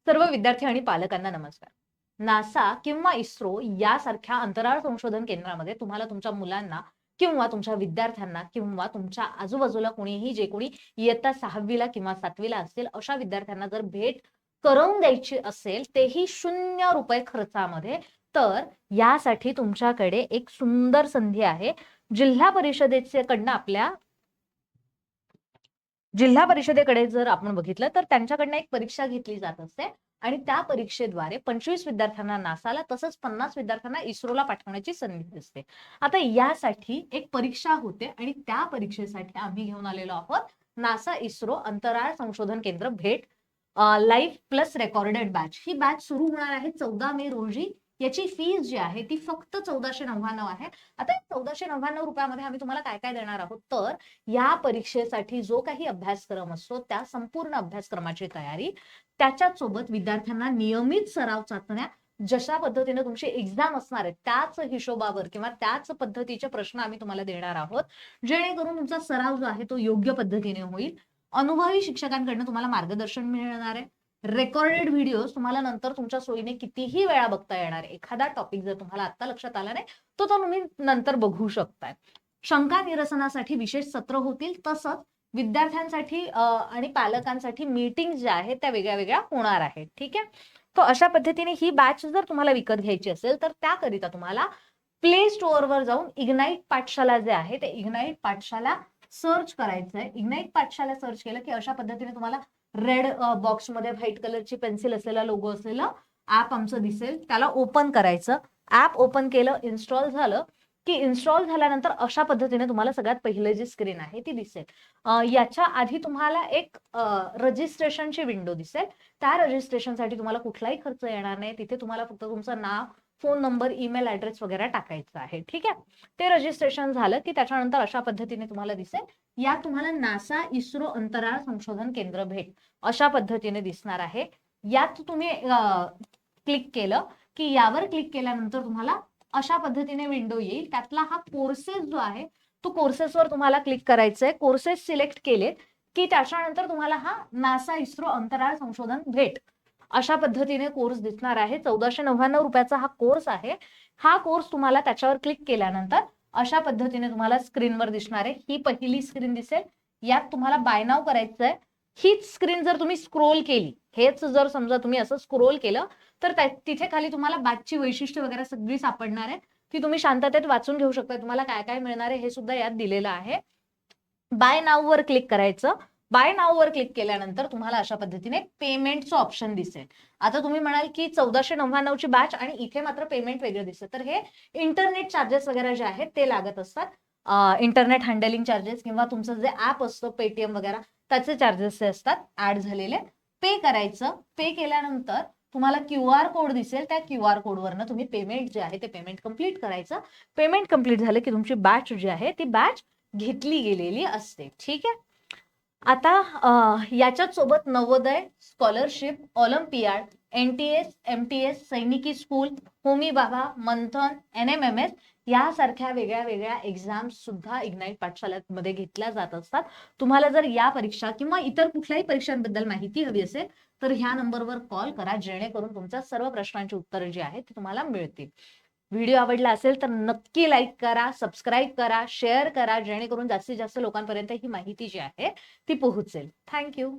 सर्व विद्यार्थी आणि पालकांना नमस्कार. नासा किंवा इस्रो यासारख्या अंतराळ संशोधन केंद्रामध्ये तुम्हाला तुमच्या मुलांना किंवा तुमच्या विद्यार्थ्यांना किंवा तुमच्या आजूबाजूला कोणीही जे कोणी इयत्ता 6वीला किंवा 7वीला असतील अशा विद्यार्थ्यांना जर भेट करून द्यायची असेल तेही ₹0 खर्चामध्ये, तर यासाठी तुमच्याकडे एक सुंदर संधी आहे. जिल्हा परिषदेचे कडनं आपल्या जिल्हा परिषदेकडे जर आपण बघितलं तर त्यांच्याकडनं एक परीक्षा घेतली जात असते आणि त्या परीक्षेद्वारे 25 विद्यार्थ्यांना नासाला तसंच 50 विद्यार्थ्यांना इस्रोला पाठवण्याची संधी असते. आता यासाठी एक परीक्षा होते आणि त्या परीक्षेसाठी आम्ही घेऊन आलेलो आहोत नासा इस्रो अंतराळ संशोधन केंद्र भेट लाईव्ह प्लस रेकॉर्डेड बॅच. ही बॅच सुरू होणार आहे 14 मे रोजी. याची फीस जी आहे ती फक्त 1499 आहे. आता 1499 रुपयामध्ये आम्ही तुम्हाला काय काय देणार आहोत, तर या परीक्षेसाठी जो काही अभ्यासक्रम असतो त्या संपूर्ण अभ्यासक्रमाची तयारी, त्याच्याच सोबत विद्यार्थ्यांना नियमित सराव चाचण्या, जशा पद्धतीने तुमची एक्झाम असणार आहे त्याच हिशोबावर किंवा त्याच पद्धतीचे प्रश्न आम्ही तुम्हाला देणार आहोत, जेणेकरून तुमचा सराव जो आहे तो योग्य पद्धतीने होईल. अनुभवी शिक्षकांकडून तुम्हाला मार्गदर्शन मिळणार आहे. रेकॉर्डेड व्हिडिओ तुम्हाला नंतर तुमच्या सोयीने कितीही वेळा बघता येणार आहे. एखादा टॉपिक जर तुम्हाला आता लक्षात आला नाही तो तुम्ही नंतर बघू शकताय. शंका निरसनासाठी विशेष सत्र होतील, तसंच विद्यार्थ्यांसाठी आणि पालकांसाठी मीटिंग ज्या आहेत त्या वेगळ्या वेगळ्या होणार आहेत. ठीक आहे. तर अशा पद्धतीने ही बॅच जर तुम्हाला विकत घ्यायची असेल तर त्याकरिता तुम्हाला प्ले स्टोअरवर जाऊन इग्नाइट पाठशाला जे आहे ते इग्नाइट पाठशाला सर्च करायचं आहे. इग्नाइट पाठशाला सर्च केलं की अशा पद्धतीने तुम्हाला रेड बॉक्समध्ये व्हाईट कलरची पेन्सिल असलेला लोगो असलेलं ऍप आमचं दिसेल. त्याला ओपन करायचं. ऍप ओपन केलं, इन्स्टॉल झालं की इन्स्टॉल झाल्यानंतर अशा पद्धतीने तुम्हाला सगळ्यात पहिलं जी स्क्रीन आहे ती दिसेल. याच्या आधी तुम्हाला एक रजिस्ट्रेशनची विंडो दिसेल. त्या रजिस्ट्रेशनसाठी तुम्हाला कुठलाही खर्च येणार नाही. तिथे तुम्हाला फक्त तुमचं नाव, फोन नंबर, ईमेल ऍड्रेस वगैरे टाकायचं आहे. ठीक आहे. ते रजिस्ट्रेशन झालं की त्याच्यानंतर अशा पद्धतीने तुम्हाला दिसेल. यात तुम्हाला नासा इस्रो अंतराळ संशोधन केंद्र भेट अशा पद्धतीने दिसणार आहे. यात तुम्ही क्लिक केलं की यावर क्लिक केल्यानंतर तुम्हाला अशा पद्धतीने विंडो येईल. त्यातला हा कोर्सेस जो आहे तो कोर्सेसवर तुम्हाला क्लिक करायचंय. कोर्सेस सिलेक्ट केले की त्याच्यानंतर तुम्हाला हा नासा इस्रो अंतराळ संशोधन भेट अशा पद्धतीने कोर्स दिसणार आहे. 1499 रुपयाचा हा कोर्स आहे. हा कोर्स तुम्हाला त्याच्यावर क्लिक केल्यानंतर अशा पद्धतीने तुम्हाला स्क्रीनवर दिसणार आहे. ही पहिली स्क्रीन दिसेल. यात तुम्हाला बाय नाव करायचंय. हीच स्क्रीन जर तुम्ही स्क्रोल केली, हेच जर समजा तुम्ही असं स्क्रोल केलं तर तिथे खाली तुम्हाला बॅचची वैशिष्ट्य वगैरे सगळी सापडणार आहे. ती तुम्ही शांततेत वाचून घेऊ शकता. तुम्हाला काय काय मिळणार आहे हे सुद्धा यात दिलेलं आहे. बाय नाव वर क्लिक करायचं. बाय नाव वर क्लिक केल्यानंतर तुम्हाला अशा पद्धतीने पेमेंटचं ऑप्शन दिसेल. आता तुम्ही म्हणाल की 1499 ची बॅच आणि इथे मात्र पेमेंट वेगळं दिसतं, तर हे इंटरनेट चार्जेस वगैरे जे आहेत ते लागत असतात. इंटरनेट हँडलिंग चार्जेस किंवा तुमचं जे ऍप असतं पेटीएम वगैरे त्याचे चार्जेस असतात ऍड झालेले. पे करायचं. पे केल्यानंतर तुम्हाला QR कोड दिसेल. त्या QR कोडवरनं तुम्ही पेमेंट जे आहे ते पेमेंट कंप्लीट करायचं. पेमेंट कंप्लीट झालं की तुमची बॅच जी आहे ती बॅच घेतली गेलेली असते. ठीक आहे. आता याच्याच सोबत Navodaya, scholarship, Olympiad, NTS, MTS, सैनिकी स्कूल, होमी बाबा, मंथन, NMMS यासारख्या वेगळ्या वेगळ्या एक्झाम्स सुद्धा इग्नाइट पाठशाळेमध्ये घेतल्या जात असतात. तुम्हाला जर या परीक्षा किंवा इतर कुठल्याही परीक्षांबद्दल माहिती हवी असेल तर ह्या नंबरवर कॉल करा, जेणेकरून तुमच्या सर्व प्रश्नांची उत्तरं जी आहेत ती तुम्हाला मिळतील. व्हिडिओ आवडला असेल तर नक्की लाईक करा, सबस्क्राईब करा, शेअर करा, जेणेकरून जास्तीत जास्त लोकांपर्यंत ही माहिती जी आहे ती पोहोचेल. थँक्यू.